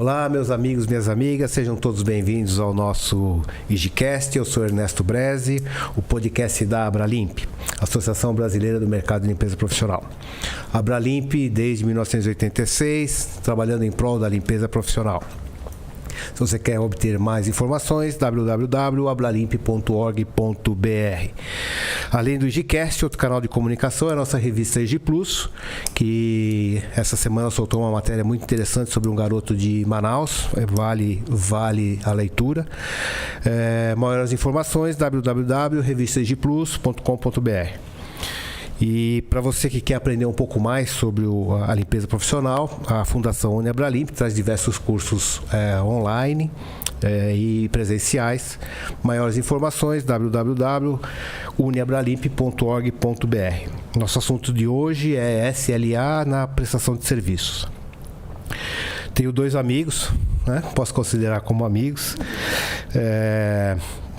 Olá, meus amigos, minhas amigas, sejam todos bem-vindos ao nosso IGCast. Eu sou Ernesto Bresi, o podcast da Abralimp, Associação Brasileira do Mercado de Limpeza Profissional. A Abralimp, desde 1986, trabalhando em prol da limpeza profissional. Se você quer obter mais informações, www.abralimp.org.br. Além do IGCast, outro canal de comunicação é a nossa revista IG Plus, que essa semana soltou uma matéria muito interessante sobre um garoto de Manaus. Vale a leitura. Maiores informações, www.revistaigplus.com.br. E para você que quer aprender um pouco mais sobre a limpeza profissional, a Fundação Uniabralimp traz diversos cursos online e presenciais. Maiores informações, www.uniabralimp.org.br. Nosso assunto de hoje é SLA na prestação de serviços. Tenho dois amigos, né? Posso considerar como amigos.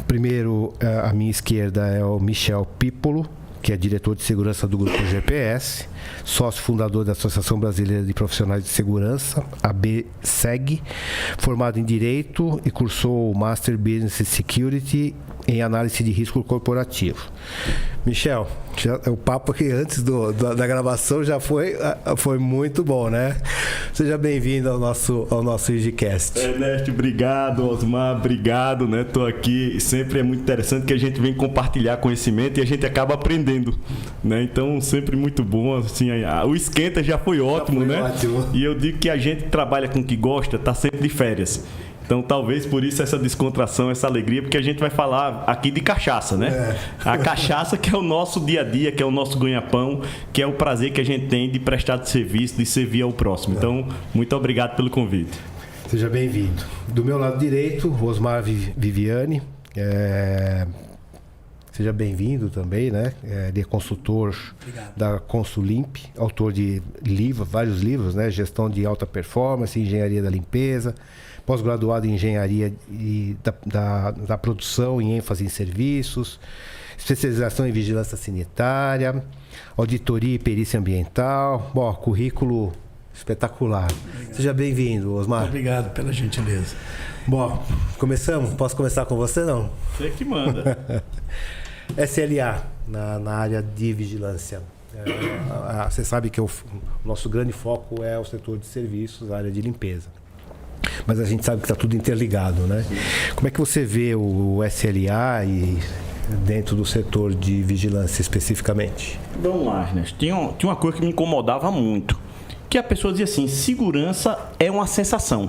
Primeiro, à minha esquerda é o Michel Pípolo, que é diretor de segurança do Grupo GPS, sócio fundador da Associação Brasileira de Profissionais de Segurança, ABSEG, formado em Direito e cursou o Master Business Security em Análise de Risco Corporativo. Michel, o papo aqui antes da gravação já foi muito bom, né? Seja bem-vindo ao nosso IGCast. Ernesto, obrigado. Osmar, obrigado, né? Tô aqui, sempre é muito interessante que a gente vem compartilhar conhecimento e a gente acaba aprendendo, né? Então, sempre muito bom, assim, o esquenta já foi ótimo, né? Ótimo. E eu digo que a gente trabalha com o que gosta, tá sempre de férias. Então, talvez por isso essa descontração, essa alegria, porque a gente vai falar aqui de cachaça, né? A cachaça que é o nosso dia a dia, que é o nosso ganha-pão, que é o prazer que a gente tem de prestar de serviço, de servir ao próximo. Então, muito obrigado pelo convite. Seja bem-vindo. Do meu lado direito, Osmar Viviani. Seja bem-vindo também, né? Ele é consultor da Consulimp, autor de vários livros, né? Gestão de alta performance, engenharia da limpeza, pós-graduado em engenharia da produção e ênfase em serviços, especialização em vigilância sanitária, auditoria e perícia ambiental. Bom, currículo espetacular. Obrigado. Seja bem-vindo, Osmar. Muito obrigado pela gentileza. Bom, começamos? Posso começar com você, não? Você que manda. SLA, na área de vigilância. Você sabe que o nosso grande foco é o setor de serviços, a área de limpeza. Mas a gente sabe que está tudo interligado, né? Sim. Como é que você vê o SLA dentro do setor de vigilância especificamente? Vamos lá, Ernesto. Tinha uma coisa que me incomodava muito, que a pessoa dizia assim: segurança é uma sensação.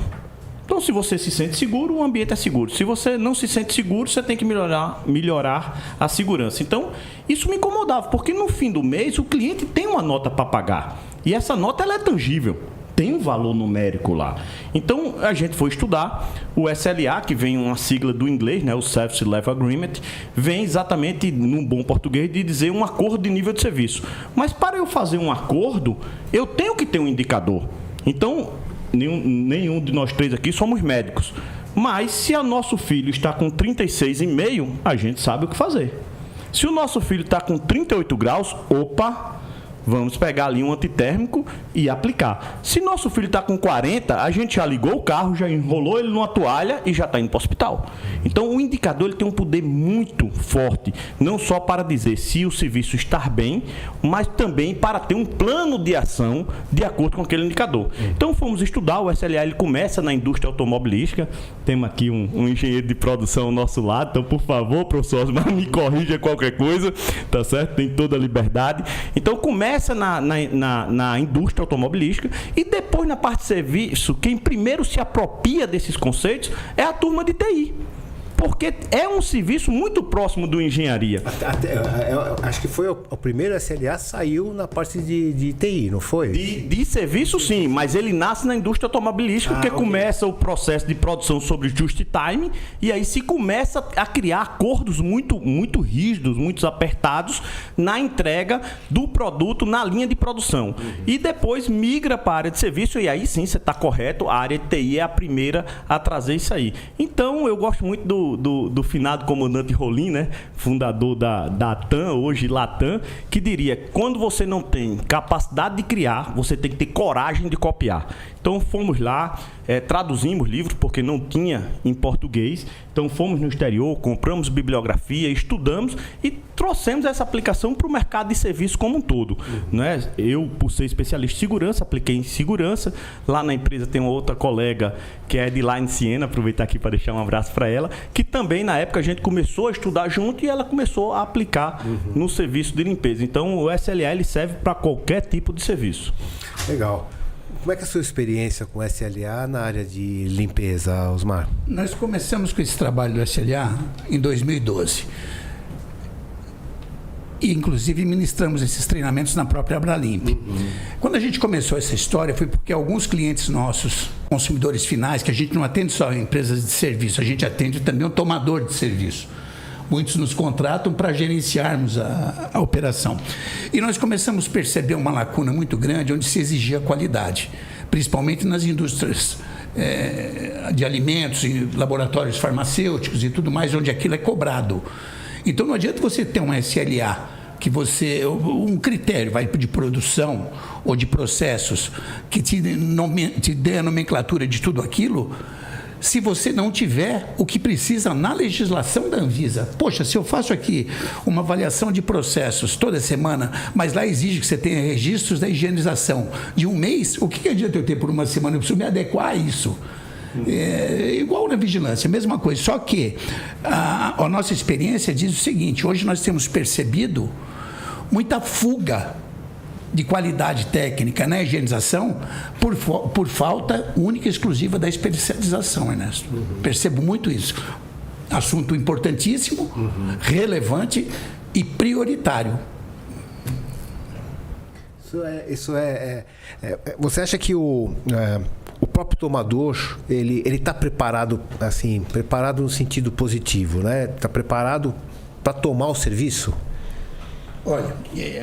Então, se você se sente seguro, o ambiente é seguro. Se você não se sente seguro, você tem que melhorar a segurança. Então, isso me incomodava, porque no fim do mês o cliente tem uma nota para pagar. E essa nota ela é tangível, tem um valor numérico lá. Então, a gente foi estudar o SLA, que vem uma sigla do inglês, né, o Service Level Agreement, vem exatamente, num bom português, de dizer um acordo de nível de serviço. Mas para eu fazer um acordo, eu tenho que ter um indicador. Então, nenhum de nós três aqui somos médicos. Mas se o nosso filho está com 36,5, a gente sabe o que fazer. Se o nosso filho está com 38 graus, vamos pegar ali um antitérmico e aplicar. Se nosso filho está com 40, a gente já ligou o carro, já enrolou ele numa toalha e já está indo para o hospital. Então, o indicador ele tem um poder muito forte, não só para dizer se o serviço está bem, mas também para ter um plano de ação de acordo com aquele indicador. Então, fomos estudar, o SLA ele começa na indústria automobilística. Temos aqui um engenheiro de produção ao nosso lado, então, por favor, professor Osmar, me corrija qualquer coisa, tá certo? Tem toda a liberdade. Então, começa na indústria automobilística e depois na parte de serviço, quem primeiro se apropria desses conceitos é a turma de TI. Porque é um serviço muito próximo do engenharia. Acho que foi o primeiro SLA saiu na parte de TI, não foi? De serviço, sim, mas ele nasce na indústria automobilística, porque começa o processo de produção sobre just time, e aí se começa a criar acordos muito, muito rígidos, muito apertados na entrega do produto na linha de produção. E depois migra para a área de serviço, e aí sim, você está correto, a área de TI é a primeira a trazer isso aí. Então, eu gosto muito do finado comandante Rolim, né? Fundador da TAM, hoje Latam, que diria: quando você não tem capacidade de criar, você tem que ter coragem de copiar. Então fomos lá, traduzimos livros, porque não tinha em português. Então fomos no exterior, compramos bibliografia, estudamos e trouxemos essa aplicação para o mercado de serviço como um todo. Né? Eu, por ser especialista em segurança, apliquei em segurança. Lá na empresa tem uma outra colega, que é Edilaine Siena, aproveitar aqui para deixar um abraço para ela, que também na época a gente começou a estudar junto e ela começou a aplicar no serviço de limpeza. Então o SLA ele serve para qualquer tipo de serviço. Legal. Como é que é a sua experiência com o SLA na área de limpeza, Osmar? Nós começamos com esse trabalho do SLA em 2012. E, inclusive, ministramos esses treinamentos na própria Abralimp. Quando a gente começou essa história, foi porque alguns clientes nossos, consumidores finais, que a gente não atende só empresas de serviço, a gente atende também o tomador de serviço. Muitos nos contratam para gerenciarmos a operação. E nós começamos a perceber uma lacuna muito grande onde se exigia qualidade, principalmente nas indústrias de alimentos, e laboratórios farmacêuticos e tudo mais, onde aquilo é cobrado. Então não adianta você ter um SLA, um critério de produção ou de processos que te dê a nomenclatura de tudo aquilo, se você não tiver o que precisa na legislação da Anvisa. Poxa, se eu faço aqui uma avaliação de processos toda semana, mas lá exige que você tenha registros da higienização de um mês, o que adianta eu ter por uma semana? Eu preciso me adequar a isso. Igual na vigilância, mesma coisa. Só que a nossa experiência diz o seguinte: hoje nós temos percebido muita fuga de qualidade técnica na higienização por falta única e exclusiva da especialização, Ernesto. Percebo muito isso. Assunto importantíssimo, relevante e prioritário. Você acha que o próprio tomador, ele está preparado, assim, preparado no sentido positivo, né? Está preparado para tomar o serviço? Olha,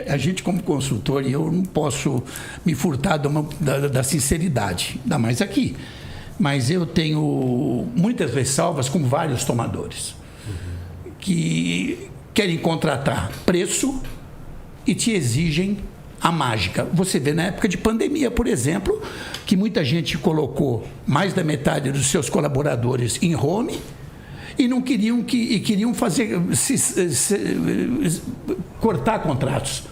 a gente como consultor, eu não posso me furtar da sinceridade, ainda mais aqui. Mas eu tenho muitas ressalvas com vários tomadores que querem contratar preço e te exigem a mágica. Você vê na época de pandemia, por exemplo, que muita gente colocou mais da metade dos seus colaboradores em home e não queriam fazer cortar contratos.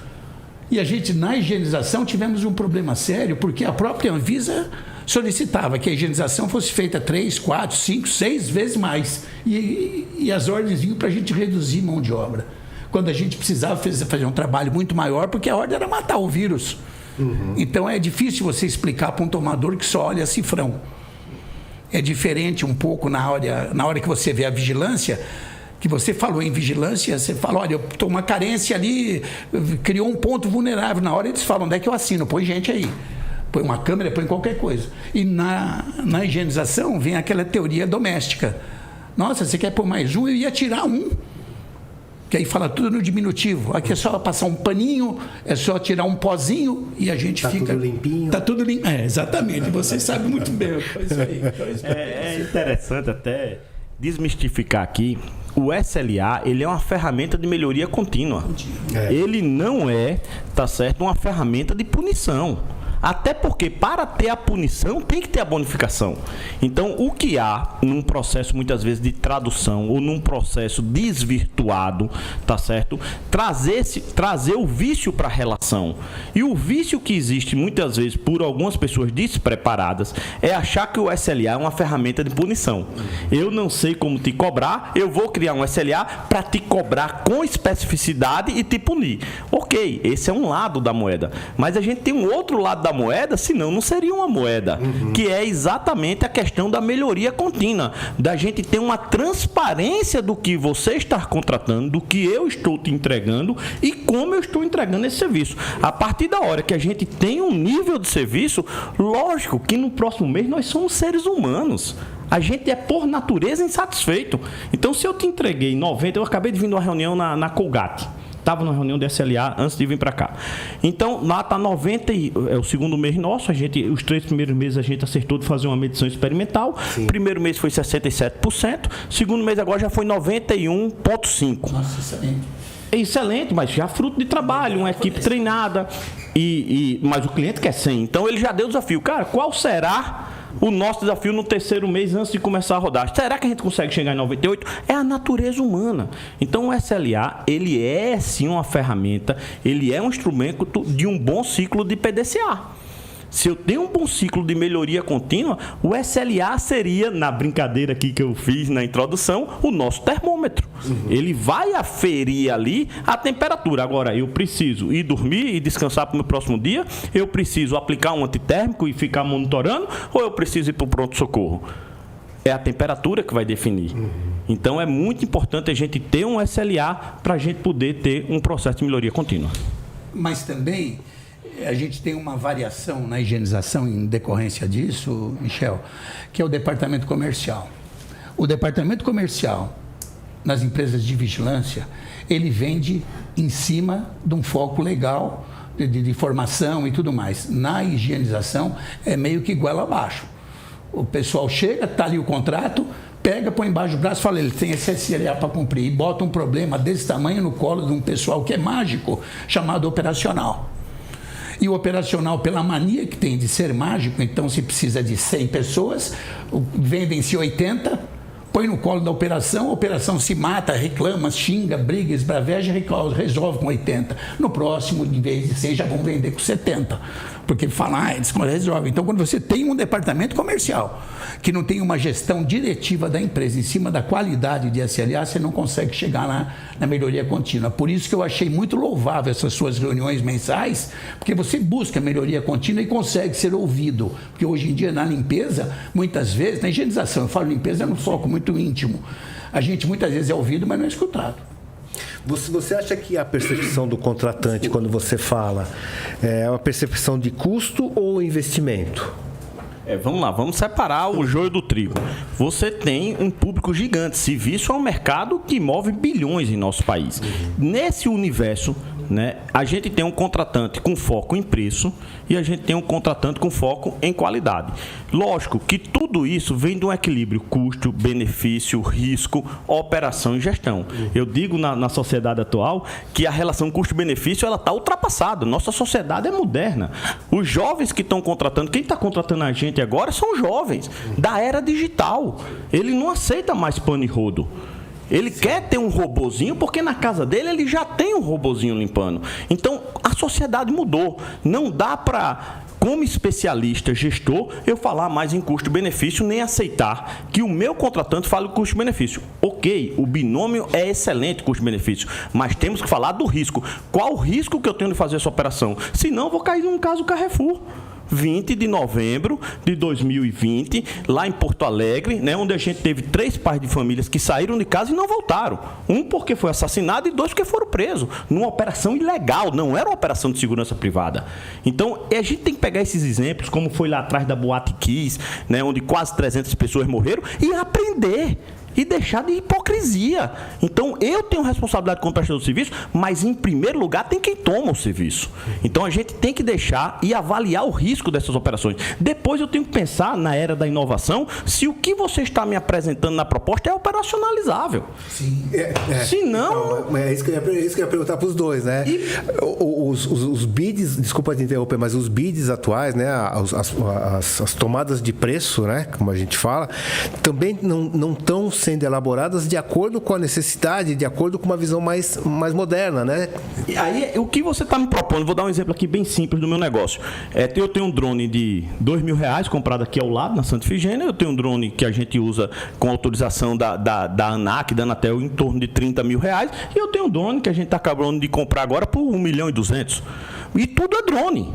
E a gente, na higienização, tivemos um problema sério, porque a própria Anvisa solicitava que a higienização fosse feita 3, 4, 5, 6 vezes mais. E as ordens vinham para a gente reduzir mão de obra, quando a gente precisava fazer um trabalho muito maior, porque a ordem era matar o vírus. Então é difícil você explicar para um tomador que só olha cifrão. É diferente um pouco na hora que você vê a vigilância, que você falou em vigilância, você fala: olha, eu estou uma carência ali, criou um ponto vulnerável. Na hora eles falam: onde é que eu assino? Põe gente aí. Põe uma câmera, põe qualquer coisa. E na higienização vem aquela teoria doméstica. Nossa, você quer pôr mais um? Eu ia tirar um. Que aí fala tudo no diminutivo. Aqui é só passar um paninho, é só tirar um pozinho e a gente fica... Tá tudo limpinho. Tá tudo limpo. Exatamente. Você sabe muito bem. Isso aí. É interessante até desmistificar aqui. O SLA, ele é uma ferramenta de melhoria contínua. Ele não é, tá certo, uma ferramenta de punição. Até porque, para ter a punição, tem que ter a bonificação. Então, o que há num processo, muitas vezes, de tradução ou num processo desvirtuado, tá certo? Trazer o vício para a relação. E o vício que existe, muitas vezes, por algumas pessoas despreparadas, é achar que o SLA é uma ferramenta de punição. Eu não sei como te cobrar, eu vou criar um SLA para te cobrar com especificidade e te punir. Ok, esse é um lado da moeda. Mas a gente tem um outro lado da moeda, senão não seria uma moeda, que é exatamente a questão da melhoria contínua, da gente ter uma transparência do que você está contratando, do que eu estou te entregando e como eu estou entregando esse serviço. A partir da hora que a gente tem um nível de serviço, lógico que no próximo mês nós somos seres humanos. A gente é, por natureza, insatisfeito. Então, se eu te entreguei 90, eu acabei de vir de uma reunião na Colgate. Estava numa reunião de SLA antes de vir para cá. Então, lá está 90, é o segundo mês nosso, os 3 primeiros meses a gente acertou de fazer uma medição experimental. Sim. Primeiro mês foi 67%, segundo mês agora já foi 91,5%. Nossa, excelente. É excelente, mas já fruto de trabalho, uma equipe treinada, mas o cliente quer 100. Então, ele já deu o desafio. Cara, qual será o nosso desafio no terceiro mês antes de começar a rodar? Será que a gente consegue chegar em 98? É a natureza humana. Então o SLA, ele é sim uma ferramenta, ele é um instrumento de um bom ciclo de PDCA. Se eu tenho um bom ciclo de melhoria contínua, o SLA seria, na brincadeira aqui que eu fiz na introdução, o nosso termômetro. Uhum. Ele vai aferir ali a temperatura. Agora, eu preciso ir dormir e descansar para o meu próximo dia? Eu preciso aplicar um antitérmico e ficar monitorando? Ou eu preciso ir para o pronto-socorro? É a temperatura que vai definir. Uhum. Então, é muito importante a gente ter um SLA para a gente poder ter um processo de melhoria contínua. Mas também a gente tem uma variação na higienização em decorrência disso, Michel, que é o departamento comercial. O departamento comercial, nas empresas de vigilância, ele vende em cima de um foco legal de formação e tudo mais. Na higienização, é meio que goela abaixo. O pessoal chega, está ali o contrato, pega, põe embaixo do braço e fala, ele tem esse SLA para cumprir, e bota um problema desse tamanho no colo de um pessoal que é mágico, chamado operacional. E o operacional, pela mania que tem de ser mágico, então se precisa de 100 pessoas, vendem-se 80, põe no colo da operação, a operação se mata, reclama, xinga, briga, esbraveja, resolve com 80. No próximo, em vez de 100, já vão vender com 70. Porque fala, eles resolvem. Então, quando você tem um departamento comercial que não tem uma gestão diretiva da empresa em cima da qualidade de SLA, você não consegue chegar lá na melhoria contínua. Por isso que eu achei muito louvável essas suas reuniões mensais, porque você busca melhoria contínua e consegue ser ouvido. Porque hoje em dia, na limpeza, muitas vezes, na higienização, eu falo limpeza num foco muito íntimo, a gente muitas vezes é ouvido, mas não é escutado. Você acha que a percepção do contratante, quando você fala, é uma percepção de custo ou investimento? Vamos lá, vamos separar o joio do trigo. Você tem um público gigante. Serviço é um mercado que move bilhões em nosso país. Nesse universo, né, a gente tem um contratante com foco em preço e a gente tem um contratante com foco em qualidade. Lógico que tudo isso vem de um equilíbrio custo, benefício, risco, operação e gestão. Eu digo na sociedade atual que a relação custo-benefício está ultrapassada. Nossa sociedade é moderna. Os jovens que estão contratando, quem está contratando a gente agora são jovens da era digital. Ele não aceita mais pano e rodo. Ele quer ter um robozinho porque na casa dele ele já tem um robozinho limpando. Então, a sociedade mudou. Não dá para, como especialista, gestor, eu falar mais em custo-benefício, nem aceitar que o meu contratante fale custo-benefício. Ok, o binômio é excelente custo-benefício, mas temos que falar do risco. Qual o risco que eu tenho de fazer essa operação? Senão, eu vou cair num caso Carrefour. 20 de novembro de 2020, lá em Porto Alegre, né, onde a gente teve 3 pais de famílias que saíram de casa e não voltaram. Um porque foi assassinado e 2 porque foram presos. Numa operação ilegal, não era uma operação de segurança privada. Então, a gente tem que pegar esses exemplos, como foi lá atrás da Boate Kiss, né, onde quase 300 pessoas morreram, e aprender. E deixar de hipocrisia. Então, eu tenho responsabilidade como prestador de serviço, mas, em primeiro lugar, tem quem toma o serviço. Então, a gente tem que deixar e avaliar o risco dessas operações. Depois, eu tenho que pensar, na era da inovação, se o que você está me apresentando na proposta é operacionalizável. Sim. Se não... Então, é isso que eu ia perguntar para os dois, né? Os bids, desculpa te interromper, mas os bids atuais, né? As tomadas de preço, né? Como a gente fala, também não estão sendo elaboradas de acordo com a necessidade, de acordo com uma visão mais moderna, né? E aí, o que você está me propondo? Vou dar um exemplo aqui bem simples do meu negócio. Eu tenho um drone de R$2.000 comprado aqui ao lado, na Santa Efigênia. Eu tenho um drone que a gente usa com autorização da ANAC, da Anatel, em torno de R$30.000. E eu tenho um drone que a gente está acabando de comprar agora por R$1.200.000. E tudo é drone.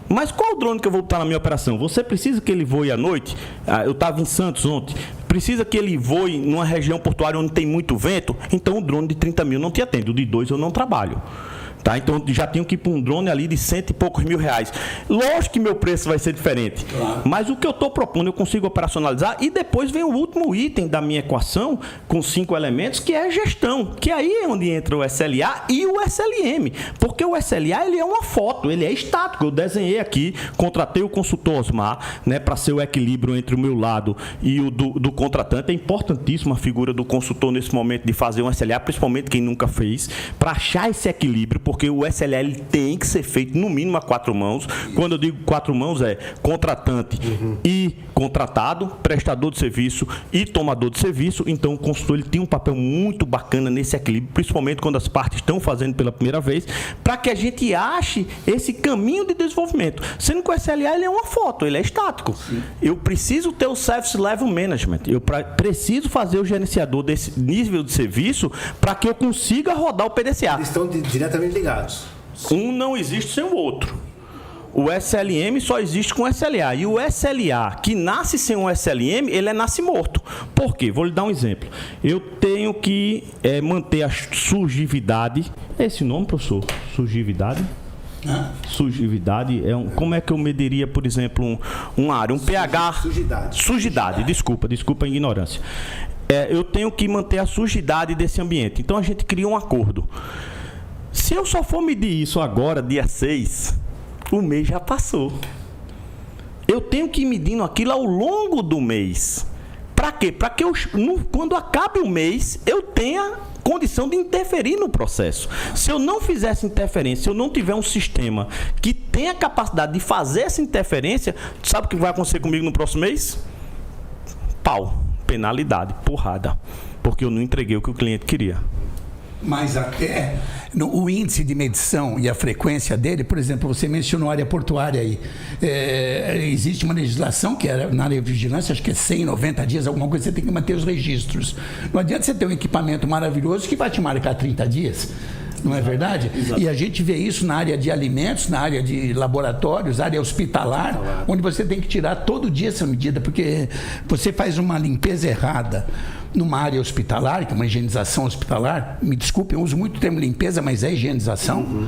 Mas qual o drone que eu vou botar na minha operação? Você precisa que ele voe à noite? Eu estava em Santos ontem. Precisa que ele voe numa região portuária onde tem muito vento? Então o drone de 30 mil não te atende. O de 2 eu não trabalho. Tá? Então já tenho que ir para um drone ali de 100 e poucos mil reais. Lógico que meu preço vai ser diferente. Claro. Mas o que eu estou propondo, eu consigo operacionalizar. E depois vem o último item da minha equação, com 5 elementos, que é gestão. Que aí é onde entra o SLA e o SLM. Porque o SLA ele é uma foto, ele é estático. Eu desenhei aqui, contratei o consultor Osmar, né, para ser o equilíbrio entre o meu lado e o do contratante. É importantíssima a figura do consultor nesse momento de fazer um SLA, principalmente quem nunca fez, para achar esse equilíbrio, porque o SLA ele tem que ser feito no mínimo a 4 mãos. Quando eu digo 4 mãos é contratante e contratado, prestador de serviço e tomador de serviço. Então o consultor ele tem um papel muito bacana nesse equilíbrio, principalmente quando as partes estão fazendo pela primeira vez, para que a gente ache esse caminho de desenvolvimento. Sendo que o SLA ele é uma foto, ele é estático. Sim. Eu preciso ter o Service Level Management, eu preciso fazer o gerenciador desse nível de serviço para que eu consiga rodar o PDCA. Eles estão diretamente ligados. Um não existe sem o outro. O SLM só existe com SLA. E o SLA que nasce sem um SLM, ele nasce morto. Por quê? Vou lhe dar um exemplo. Eu tenho que manter a surgividade. É esse nome, professor? Surgividade? Surgividade é como é que eu mediria, por exemplo, uma área, um pH? Sujidade. Desculpa a ignorância. Eu tenho que manter a sujidade desse ambiente. Então a gente cria um acordo. Se eu só for medir isso agora, dia 6, o mês já passou. Eu tenho que ir medindo aquilo ao longo do mês. Para quê? Para que quando acabe o mês, eu tenha condição de interferir no processo. Se eu não fizer essa interferência, se eu não tiver um sistema que tenha capacidade de fazer essa interferência, sabe o que vai acontecer comigo no próximo mês? Pau, penalidade, porrada. Porque eu não entreguei o que o cliente queria. Mas até o índice de medição e a frequência dele, por exemplo, você mencionou a área portuária aí. Existe uma legislação que era na área de vigilância, acho que é 100, 90 dias, alguma coisa, você tem que manter os registros. Não adianta você ter um equipamento maravilhoso que vai te marcar 30 dias. Não é verdade? Exato. E a gente vê isso na área de alimentos, na área de laboratórios, área hospitalar, onde você tem que tirar todo dia essa medida, porque você faz uma limpeza errada numa área hospitalar, que é uma higienização hospitalar. Me desculpe, eu uso muito o termo limpeza, mas é higienização.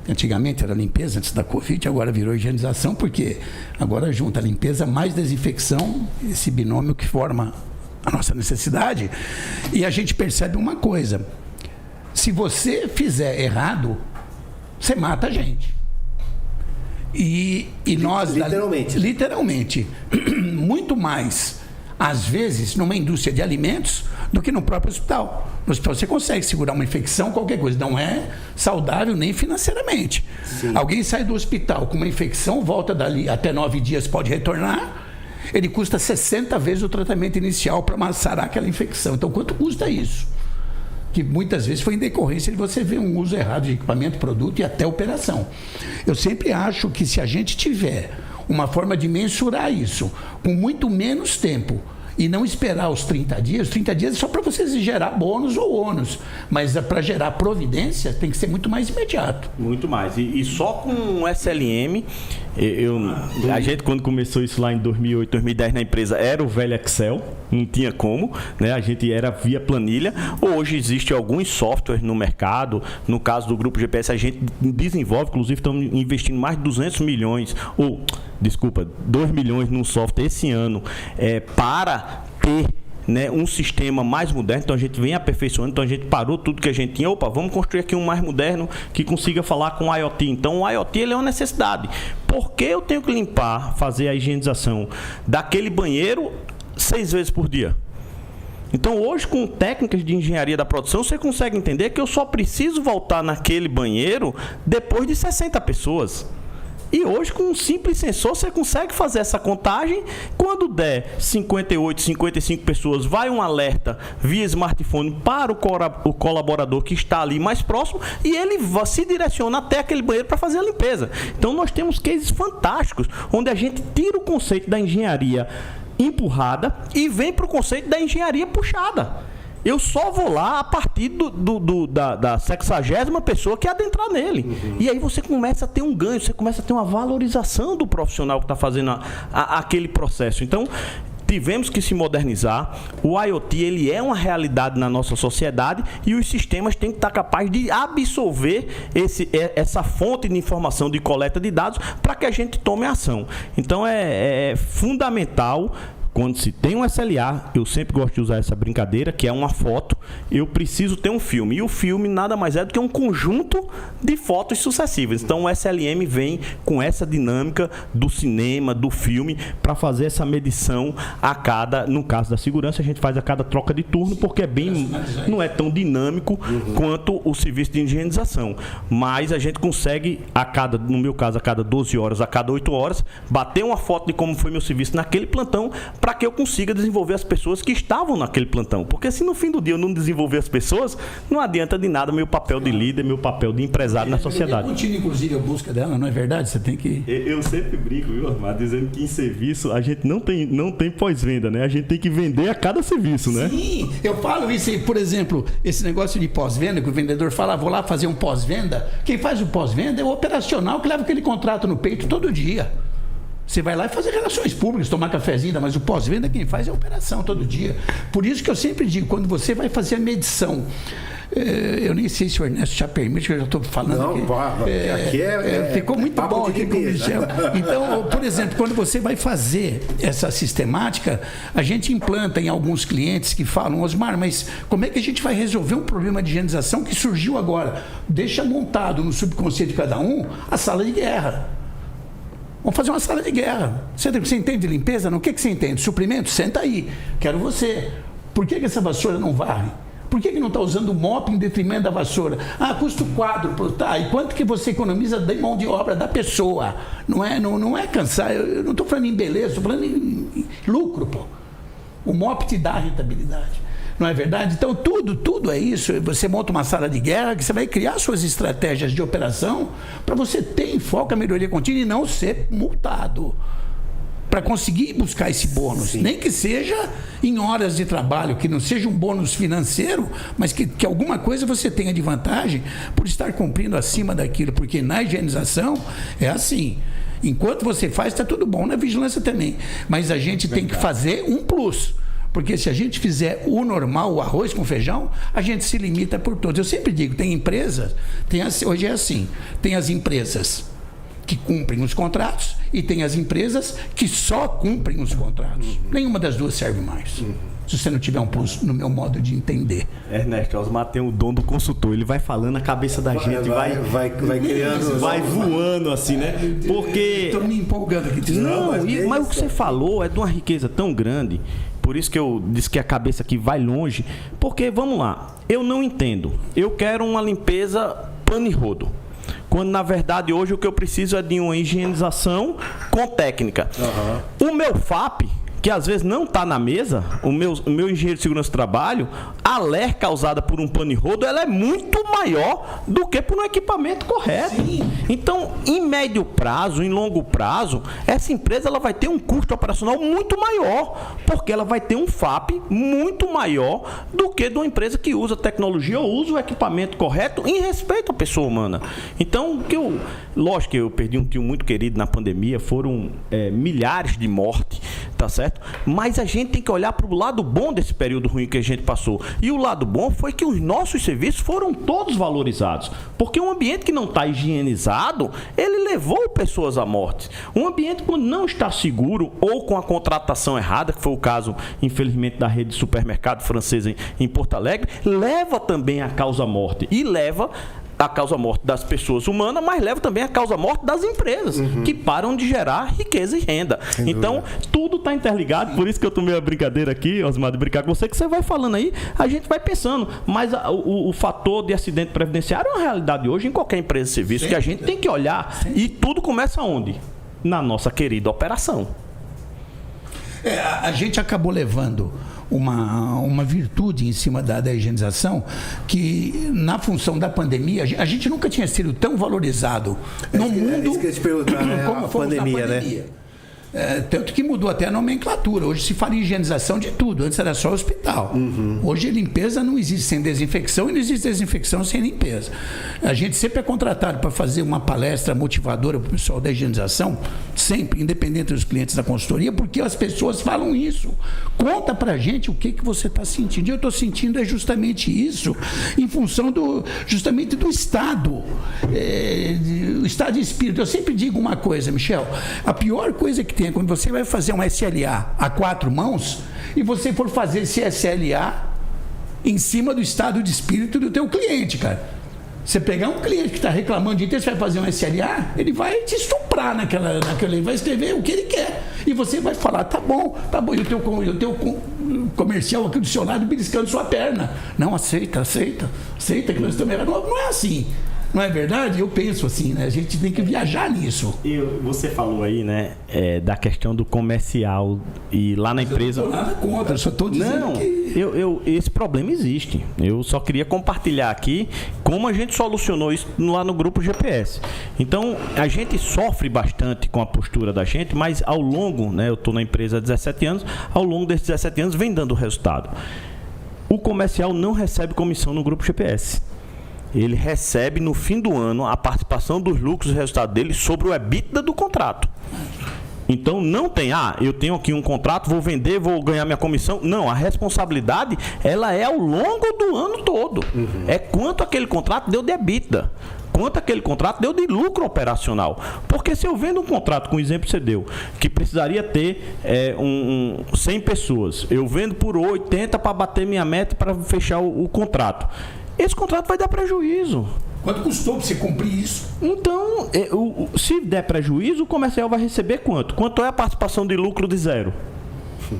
Antigamente era limpeza, antes da Covid, agora virou higienização, porque agora junta a limpeza mais desinfecção, esse binômio que forma a nossa necessidade. E a gente percebe uma coisa: se você fizer errado, você mata a gente. E nós... Literalmente. Muito mais, às vezes, numa indústria de alimentos do que no próprio hospital. No hospital você consegue segurar uma infecção, qualquer coisa. Não é saudável nem financeiramente. Sim. Alguém sai do hospital com uma infecção, volta dali até 9 dias, pode retornar. Ele custa 60 vezes o tratamento inicial para massarar aquela infecção. Então, quanto custa isso? Que muitas vezes foi em decorrência de você ver um uso errado de equipamento, produto e até operação. Eu sempre acho que se a gente tiver uma forma de mensurar isso com muito menos tempo e não esperar os 30 dias é só para você gerar bônus ou ônus, mas para gerar providência tem que ser muito mais imediato. Muito mais. E só com o SLM, a gente quando começou isso lá em 2008, 2010 na empresa, era o velho Excel, não tinha como, né? A gente era via planilha. Hoje existe alguns softwares no mercado, no caso do Grupo GPS a gente desenvolve, inclusive estamos investindo mais de 200 milhões, 2 milhões num software esse ano, para ter, né, um sistema mais moderno. Então a gente vem aperfeiçoando, então a gente parou tudo que a gente tinha, vamos construir aqui um mais moderno que consiga falar com o IoT. Então o IoT ele é uma necessidade. Por que eu tenho que fazer a higienização daquele banheiro 6 vezes por dia? Então hoje, com técnicas de engenharia da produção, você consegue entender que eu só preciso voltar naquele banheiro depois de 60 pessoas. E hoje, com um simples sensor, você consegue fazer essa contagem. Quando der 58, 55 pessoas, vai um alerta via smartphone para o colaborador que está ali mais próximo e ele se direciona até aquele banheiro para fazer a limpeza. Então, nós temos cases fantásticos, onde a gente tira o conceito da engenharia empurrada e vem para o conceito da engenharia puxada. Eu só vou lá a partir da 60ª pessoa que adentrar nele. E aí você começa a ter um ganho, você começa a ter uma valorização do profissional que está fazendo aquele processo. Então, tivemos que se modernizar. O IoT, ele é uma realidade na nossa sociedade e os sistemas têm que estar capazes de absorver essa fonte de informação de coleta de dados para que a gente tome ação. Então, é fundamental. Quando se tem um SLA, eu sempre gosto de usar essa brincadeira, que é uma foto, eu preciso ter um filme. E o filme nada mais é do que um conjunto de fotos sucessivas. Então o SLM vem com essa dinâmica do cinema, do filme, para fazer essa medição a cada, no caso da segurança, a gente faz a cada troca de turno, porque não é tão dinâmico quanto o serviço de higienização. Mas a gente consegue, no meu caso, a cada 12 horas, a cada 8 horas, bater uma foto de como foi meu serviço naquele plantão, para que eu consiga desenvolver as pessoas que estavam naquele plantão. Porque se no fim do dia eu não desenvolver as pessoas, não adianta de nada meu papel de líder, meu papel de empresário na sociedade. Continua, inclusive, a busca dela, não é verdade? Você tem que... Eu sempre brinco, viu, Osmar, dizendo que em serviço a gente não tem pós-venda, né? A gente tem que vender a cada serviço, né? Sim, eu falo isso aí, por exemplo, esse negócio de pós-venda, que o vendedor fala, vou lá fazer um pós-venda. Quem faz o pós-venda é o operacional que leva aquele contrato no peito todo dia. Você vai lá e fazer relações públicas, tomar cafezinho, mas o pós-venda quem faz é a operação todo dia. Por isso que eu sempre digo, quando você vai fazer a medição, eu nem sei se o Ernesto já permite, que eu já estou falando aqui. Ficou muito bom aqui com o Michel. Então, por exemplo, quando você vai fazer essa sistemática, a gente implanta em alguns clientes que falam, Osmar, mas como é que a gente vai resolver um problema de higienização que surgiu agora? Deixa montado no subconsciente de cada um a sala de guerra. Vamos fazer uma sala de guerra. Você entende de limpeza? Não? O que você entende? Suprimento? Senta aí. Quero você. Por que essa vassoura não varre? Por que não está usando o mop em detrimento da vassoura? Custa o quádruplo. Tá. E quanto que você economiza da mão de obra da pessoa? Não é cansar. Eu não estou falando em beleza, estou falando em lucro. Pô. O mop te dá rentabilidade. Não é verdade? Então, tudo é isso. Você monta uma sala de guerra que você vai criar suas estratégias de operação para você ter em foco a melhoria contínua e não ser multado. Para conseguir buscar esse bônus. Sim. Nem que seja em horas de trabalho, que não seja um bônus financeiro, mas que alguma coisa você tenha de vantagem por estar cumprindo acima daquilo. Porque na higienização é assim. Enquanto você faz, está tudo bom. Na vigilância também. Mas a gente tem que fazer um plus. Porque se a gente fizer o normal, o arroz com feijão, a gente se limita por todos. Eu sempre digo, tem empresas, hoje é assim, tem as empresas que cumprem os contratos e tem as empresas que só cumprem os contratos. Nenhuma das duas serve mais. Se você não tiver um plus no meu modo de entender. Ernesto, Osmar tem o dom do consultor, ele vai falando a cabeça da gente, vai criando, vai voando assim, né? Porque... Estou me empolgando aqui. Mas o que você falou é de uma riqueza tão grande. Por isso que eu disse que a cabeça aqui vai longe. Porque, vamos lá, eu não entendo. Eu quero uma limpeza pane e rodo. Quando, na verdade, hoje o que eu preciso é de uma higienização com técnica. O meu FAP, que às vezes não está na mesa, o meu engenheiro de segurança do trabalho, a LER causada por um pane e rodo, ela é muito maior do que por um equipamento correto. Sim. Então, em médio prazo, em longo prazo, essa empresa ela vai ter um custo operacional muito maior, porque ela vai ter um FAP muito maior do que de uma empresa que usa tecnologia ou usa o equipamento correto em respeito à pessoa humana. Então, lógico que eu perdi um tio muito querido na pandemia, foram milhares de mortes, tá certo? Mas a gente tem que olhar para o lado bom desse período ruim que a gente passou. E o lado bom foi que os nossos serviços foram todos valorizados. Porque um ambiente que não está higienizado, ele levou pessoas à morte. Um ambiente que não está seguro ou com a contratação errada, que foi o caso, infelizmente, da rede de supermercado francesa em Porto Alegre, leva também à causa-morte. E leva a causa-morte das pessoas humanas, mas leva também a causa-morte das empresas, que param de gerar riqueza e renda. Então, tudo está interligado, por isso que eu tomei a brincadeira aqui, Osmar, de brincar com você, que você vai falando aí, a gente vai pensando, mas o fator de acidente previdenciário é uma realidade hoje em qualquer empresa de serviço, que a gente tem que olhar, e tudo começa onde? Na nossa querida operação. A gente acabou levando uma virtude em cima da higienização que, na função da pandemia, a gente nunca tinha sido tão valorizado no mundo isso que eu te perguntar, né? como a fomos pandemia, na pandemia. Né? Tanto que mudou até a nomenclatura. Hoje se fala em higienização de tudo. Antes era só hospital. Hoje limpeza não existe sem desinfecção e não existe desinfecção sem limpeza. A gente sempre é contratado para fazer uma palestra motivadora para o pessoal da higienização, sempre, independente dos clientes da consultoria, porque as pessoas falam isso. Conta para a gente o que você está sentindo. E eu estou sentindo justamente isso, em função justamente do estado, o estado de espírito. Eu sempre digo uma coisa, Michel, a pior coisa que tem é quando você vai fazer um SLA a 4 mãos e você for fazer esse SLA em cima do estado de espírito do teu cliente, cara. Você pegar um cliente que está reclamando de você vai fazer um SLA, ele vai te estuprar naquela, ele vai escrever o que ele quer. E você vai falar, tá bom. E o teu comercial aqui do seu lado beliscando sua perna. Não, aceita que nós estamos errados. Não é assim. Não é verdade? Eu penso assim, né? A gente tem que viajar nisso. Você falou aí, né, da questão do comercial e lá na empresa... Eu não estou nada contra, só estou dizendo que... Esse problema existe. Eu só queria compartilhar aqui como a gente solucionou isso lá no grupo GPS. Então, a gente sofre bastante com a postura da gente, mas ao longo, né, eu estou na empresa há 17 anos, ao longo desses 17 anos vem dando resultado. O comercial não recebe comissão no grupo GPS. Ele recebe no fim do ano a participação dos lucros e resultados dele sobre o EBITDA do contrato. Então não tem, eu tenho aqui um contrato, vou vender, vou ganhar minha comissão. Não, a responsabilidade ela é ao longo do ano todo. É quanto aquele contrato deu de EBITDA, quanto aquele contrato deu de lucro operacional. Porque se eu vendo um contrato, com o exemplo que você deu, que precisaria ter 100 pessoas, eu vendo por 80 para bater minha meta para fechar o contrato. Esse contrato vai dar prejuízo. Quanto custou para você cumprir isso? Então, se der prejuízo, o comercial vai receber quanto? Quanto é a participação de lucro de zero?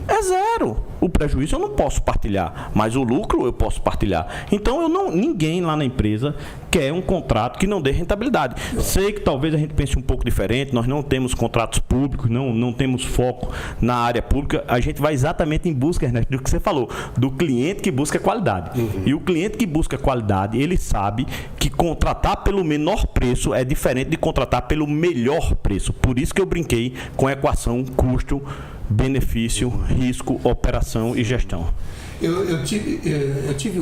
É zero. O prejuízo eu não posso partilhar, mas o lucro eu posso partilhar. Então, ninguém lá na empresa quer um contrato que não dê rentabilidade. Sei que talvez a gente pense um pouco diferente, nós não temos contratos públicos, não temos foco na área pública. A gente vai exatamente em busca, Ernesto, do que você falou, do cliente que busca qualidade. E o cliente que busca qualidade, ele sabe que contratar pelo menor preço é diferente de contratar pelo melhor preço. Por isso que eu brinquei com a equação custo, benefício, risco, operação e gestão. Eu tive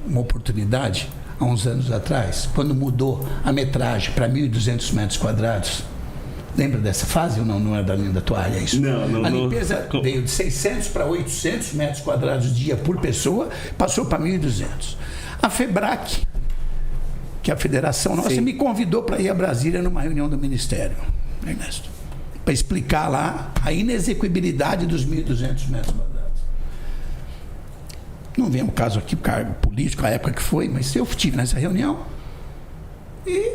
uma oportunidade há uns anos atrás, quando mudou a metragem para 1.200 metros quadrados. Lembra dessa fase ou não? Não é da linha da tua área isso? Não. A limpeza veio de 600 para 800 metros quadrados dia por pessoa, passou para 1.200. A FEBRAC, que é a federação nossa, me convidou para ir a Brasília numa reunião do Ministério, Ernesto, para explicar lá a inexequibilidade dos 1.200 metros quadrados. Não vem o caso aqui, cargo político, a época que foi, mas eu estive nessa reunião e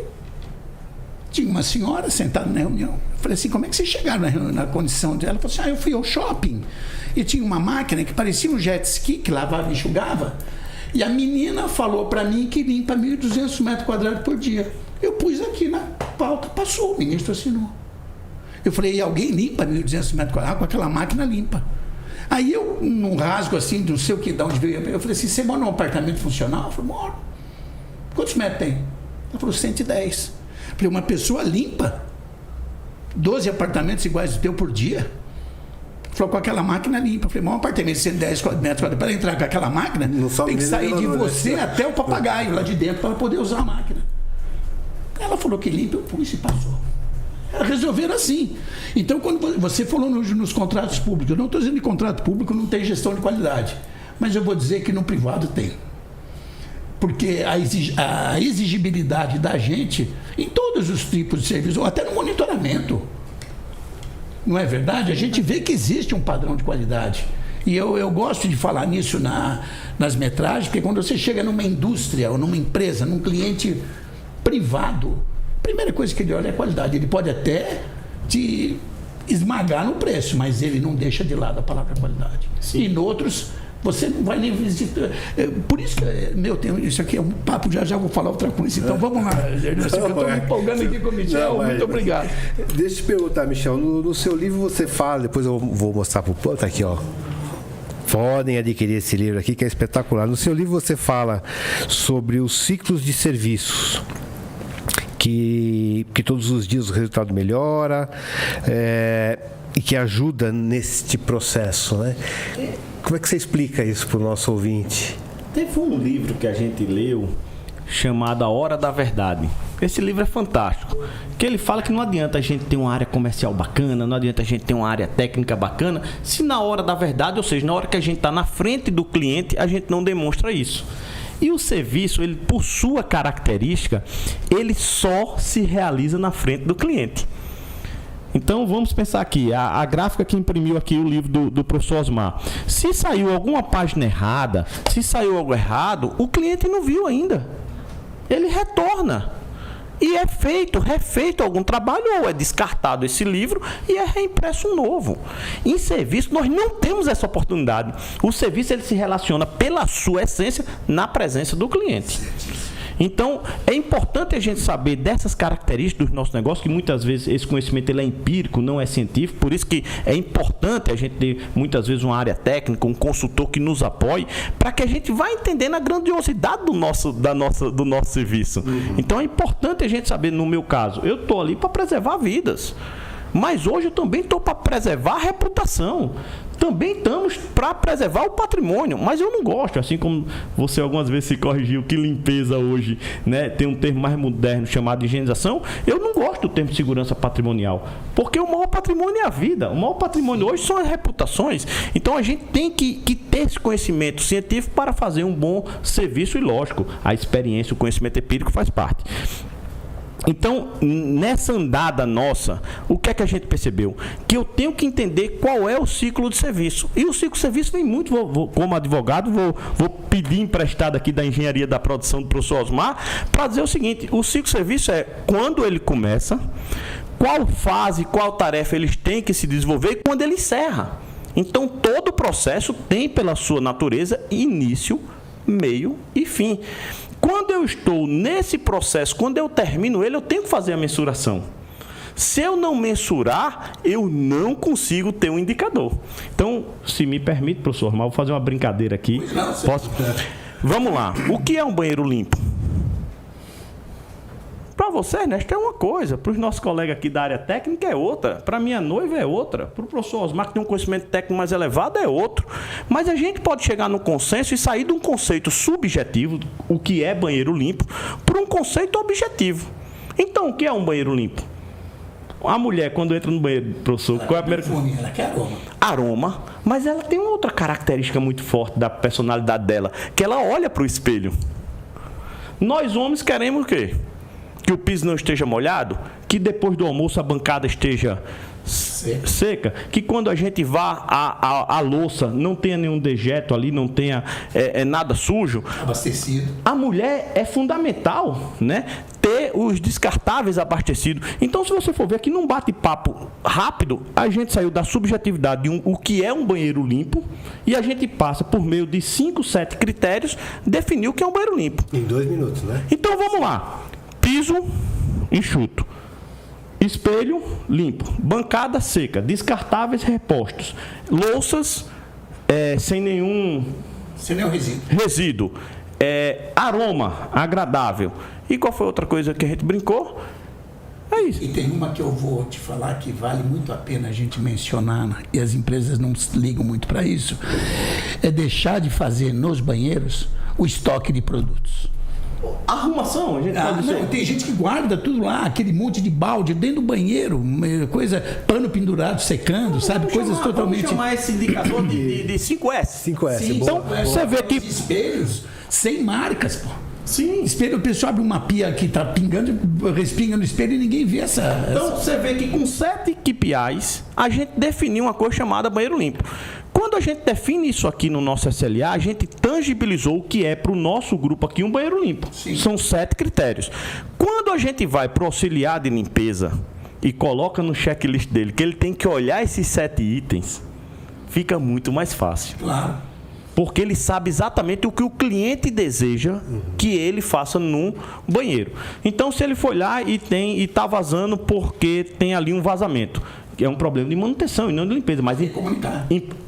tinha uma senhora sentada na reunião. Eu falei assim, como é que vocês chegaram na condição dela? Ela falou assim, eu fui ao shopping e tinha uma máquina que parecia um jet ski, que lavava e enxugava, e a menina falou para mim que limpa 1.200 metros quadrados por dia. Eu pus aqui na pauta, passou, o ministro assinou. Eu falei, e alguém limpa 1.200 metros quadrados com aquela máquina limpa? Aí eu, num rasgo assim, não sei o que, de onde veio, eu falei assim, você mora num apartamento funcional? Eu falei, moro. Quantos metros tem? Ela falou, 110. Eu falei, uma pessoa limpa 12 apartamentos iguais ao teu por dia? Falou, com aquela máquina limpa. Eu falei, mas um apartamento de 110 metros quadrados, para entrar com aquela máquina, tem que sair de você até o papagaio lá de dentro para poder usar a máquina. Ela falou que limpa, eu pus e passou. Resolveram assim. Então, quando você falou nos contratos públicos, eu não estou dizendo que contrato público não tem gestão de qualidade, mas eu vou dizer que no privado tem. Porque a exigibilidade da gente em todos os tipos de serviço, ou até no monitoramento, não é verdade? A gente vê que existe um padrão de qualidade. E eu gosto de falar nisso nas metragens, porque quando você chega numa indústria ou numa empresa, num cliente privado, a primeira coisa que ele olha é a qualidade. Ele pode até te esmagar no preço, mas ele não deixa de lado a palavra qualidade. Sim. E em outros, você não vai nem visitar. Por isso, isso aqui é um papo, já vou falar outra coisa. Então vamos lá. Eu estou me empolgando aqui com o Michel. Muito obrigado. Deixa eu te perguntar, Michel. No seu livro você fala, depois eu vou mostrar para o plano, tá aqui, ó. Podem adquirir esse livro aqui, que é espetacular. No seu livro você fala sobre os ciclos de serviços. Que todos os dias o resultado melhora. e que ajuda neste processo, né? Como é que você explica isso para o nosso ouvinte? Teve um livro que a gente leu chamado A Hora da Verdade. Esse livro é fantástico, que ele fala que não adianta a gente ter uma área comercial bacana, não adianta a gente ter uma área técnica bacana, se na hora da verdade, ou seja, na hora que a gente está na frente do cliente, a gente não demonstra isso. E o serviço, ele, por sua característica, ele só se realiza na frente do cliente. Então, vamos pensar aqui, a gráfica que imprimiu aqui o livro do professor Osmar. Se saiu alguma página errada, se saiu algo errado, o cliente não viu ainda. Ele retorna. E é refeito algum trabalho, ou é descartado esse livro e é reimpresso um novo. Em serviço, nós não temos essa oportunidade. O serviço, ele se relaciona pela sua essência na presença do cliente. Então, é importante a gente saber dessas características do nosso negócio, que muitas vezes esse conhecimento ele é empírico, não é científico, por isso que é importante a gente ter muitas vezes uma área técnica, um consultor que nos apoie, para que a gente vá entendendo a grandiosidade do nosso serviço. Então, é importante a gente saber, no meu caso, eu estou ali para preservar vidas. Mas hoje eu também estou para preservar a reputação. Também estamos para preservar o patrimônio. Mas eu não gosto, assim como você algumas vezes se corrigiu, que limpeza hoje, né, tem um termo mais moderno chamado higienização. Eu não gosto do termo segurança patrimonial. Porque o maior patrimônio é a vida. O maior patrimônio hoje são as reputações. Então a gente tem que ter esse conhecimento científico para fazer um bom serviço e, lógico, a experiência, o conhecimento empírico faz parte. Então, nessa andada nossa, o que é que a gente percebeu? Que eu tenho que entender qual é o ciclo de serviço. E o ciclo de serviço vem muito, como advogado, vou pedir emprestado aqui da engenharia da produção do professor Osmar, para dizer o seguinte: o ciclo de serviço é quando ele começa, qual fase, qual tarefa eles têm que se desenvolver e quando ele encerra. Então, todo o processo tem, pela sua natureza, início, meio e fim. Quando eu estou nesse processo, quando eu termino ele, eu tenho que fazer a mensuração. Se eu não mensurar, eu não consigo ter um indicador. Então, se me permite, professor Osmar, vou fazer uma brincadeira aqui. Posso? Vamos lá. O que é um banheiro limpo? Para você, Ernesto, é uma coisa. Para os nossos colegas aqui da área técnica é outra. Para minha noiva é outra. Para o professor Osmar, que tem um conhecimento técnico mais elevado, é outro. Mas a gente pode chegar num consenso e sair de um conceito subjetivo, o que é banheiro limpo, para um conceito objetivo. Então, o que é um banheiro limpo? A mulher, quando entra no banheiro, professor, qual é a primeira coisa? Ela quer aroma. Aroma. Mas ela tem uma outra característica muito forte da personalidade dela, que ela olha para o espelho. Nós, homens, queremos o quê? Que o piso não esteja molhado, que depois do almoço a bancada esteja seca, que quando a gente vá à louça não tenha nenhum dejeto ali, não tenha nada sujo. Abastecido. A mulher é fundamental, né, ter os descartáveis abastecidos. Então, se você for ver aqui num bate-papo rápido, a gente saiu da subjetividade de o que é um banheiro limpo e a gente passa por meio de 5, 7 critérios definir o que é um banheiro limpo. Em 2 minutos, né? Então, vamos lá. Piso enxuto, espelho limpo, bancada seca, descartáveis repostos, louças sem nenhum resíduo, aroma agradável. E qual foi outra coisa que a gente brincou? É isso. E tem uma que eu vou te falar que vale muito a pena a gente mencionar, e as empresas não ligam muito para isso, é deixar de fazer nos banheiros o estoque de produtos. Arrumação, a gente pode dizer. Tem gente que guarda tudo lá, aquele monte de balde dentro do banheiro, coisa, pano pendurado, secando, sabe? Coisas totalmente. Vamos chamar esse indicador de 5S. 5S, Sim, então, você vê que espelhos sem marcas, pô. Sim. Espelho, o pessoal abre uma pia que tá pingando, respinga no espelho e ninguém vê essa. Então, você vê que com 7 KPIs, a gente definiu uma coisa chamada banheiro limpo. Quando a gente define isso aqui no nosso SLA, a gente tangibilizou o que é para o nosso grupo aqui um banheiro limpo. Sim. São 7 critérios. Quando a gente vai para o auxiliar de limpeza e coloca no checklist dele que ele tem que olhar esses 7 itens, fica muito mais fácil. Claro. Porque ele sabe exatamente o que o cliente deseja que ele faça num banheiro. Então, se ele for lá e está vazando porque tem ali um vazamento, é um problema de manutenção e não de limpeza, mas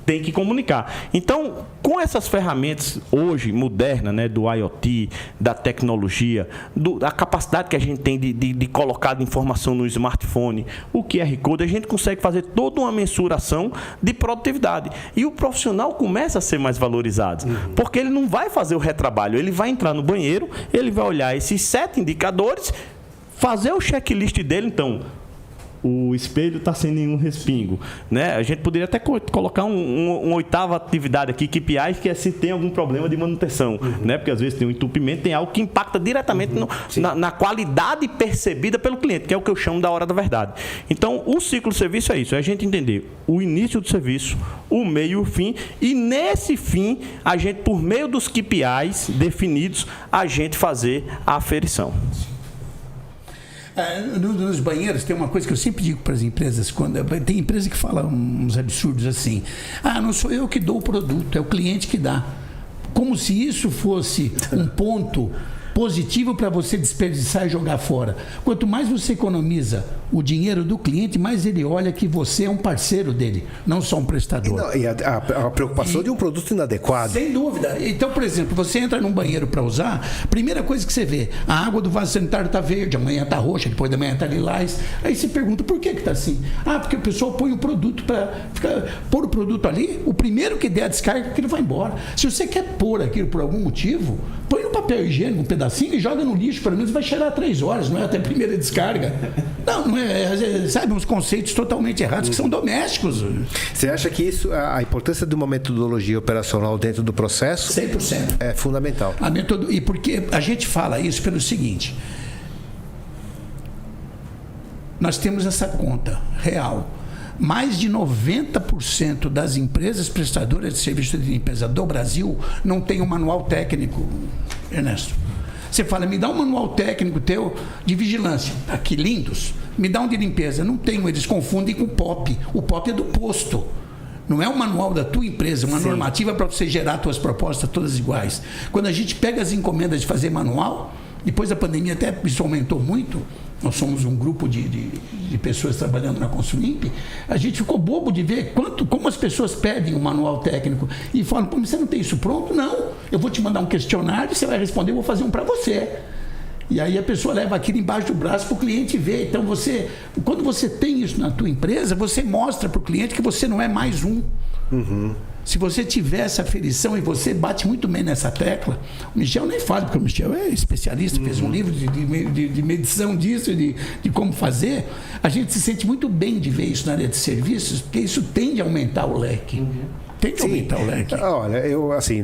tem que comunicar. Então, com essas ferramentas hoje modernas, né, do IoT, da tecnologia, da capacidade que a gente tem de colocar de informação no smartphone, o QR Code, a gente consegue fazer toda uma mensuração de produtividade. E o profissional começa a ser mais valorizado, porque ele não vai fazer o retrabalho, ele vai entrar no banheiro, ele vai olhar esses 7 indicadores, fazer o checklist dele. Então, o espelho está sem nenhum respingo, né? A gente poderia até colocar uma 8ª atividade aqui, KPI, que é se tem algum problema de manutenção, né? Porque às vezes tem um entupimento, tem algo que impacta diretamente na qualidade percebida pelo cliente, que é o que eu chamo da hora da verdade. Então, o ciclo de serviço é isso, é a gente entender o início do serviço, o meio e o fim, e nesse fim, a gente, por meio dos KPIs definidos, a gente fazer a aferição. Nos banheiros tem uma coisa que eu sempre digo para as empresas, tem empresa que fala uns absurdos assim: não sou eu que dou o produto, é o cliente que dá. Como se isso fosse um ponto positivo para você desperdiçar e jogar fora. Quanto mais você economiza o dinheiro do cliente, mais ele olha que você é um parceiro dele, não só um prestador. E a preocupação de um produto inadequado. Sem dúvida. Então, por exemplo, você entra num banheiro para usar, primeira coisa que você vê, a água do vaso sanitário está verde, amanhã está roxa, depois da manhã está lilás. Aí você pergunta, por que está assim? Porque o pessoal põe o produto para pôr o produto ali, o primeiro que der a descarga, aquilo vai embora. Se você quer pôr aquilo por algum motivo, põe no papel higiênico um pedacinho e joga no lixo, pelo menos vai cheirar 3 horas, não é até a primeira descarga. Não é, sabe, uns conceitos totalmente errados que são domésticos. Você acha que isso, a importância de uma metodologia operacional dentro do processo 100% é fundamental? E porque a gente fala isso pelo seguinte: nós temos essa conta real. Mais de 90% das empresas prestadoras de serviço de limpeza do Brasil não tem um manual técnico, Ernesto. Você fala, me dá um manual técnico teu de vigilância. Aqui, lindos. Me dá um de limpeza. Não tenho, eles confundem com o POP. O POP é do posto. Não é um manual da tua empresa, uma normativa para você gerar tuas propostas todas iguais. Quando a gente pega as encomendas de fazer manual, depois da pandemia até isso aumentou muito. Nós somos um grupo de pessoas trabalhando na Consulimp. A gente ficou bobo de ver como as pessoas pedem um manual técnico e falam, pô, mas você não tem isso pronto? Não, eu vou te mandar um questionário, você vai responder, eu vou fazer um para você. E aí a pessoa leva aquilo embaixo do braço para o cliente ver. Então, quando você tem isso na tua empresa, você mostra para o cliente que você não é mais um. Se você tiver essa aferição e você bate muito bem nessa tecla, o Michel nem fala, porque o Michel é especialista, fez um livro de medição disso, de como fazer. A gente se sente muito bem de ver isso na área de serviços, porque isso tende a aumentar o leque. Tende a aumentar o leque. Olha, eu assim,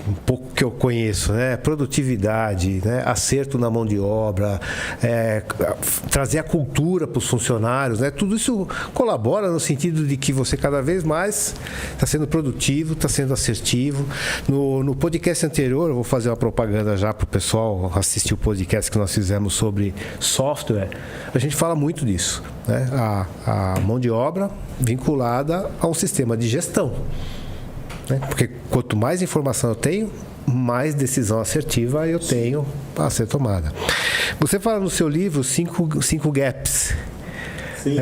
um pouco que eu conheço, né? Produtividade, né? Acerto na mão de obra, trazer a cultura para os funcionários, né? Tudo isso colabora no sentido de que você cada vez mais está sendo produtivo, está sendo assertivo. No podcast anterior, eu vou fazer uma propaganda já para o pessoal assistir o podcast que nós fizemos sobre software. A gente fala muito disso, né? A mão de obra vinculada a um sistema de gestão. Porque quanto mais informação eu tenho, mais decisão assertiva eu tenho a ser tomada. Você fala no seu livro 5 gaps. Sim.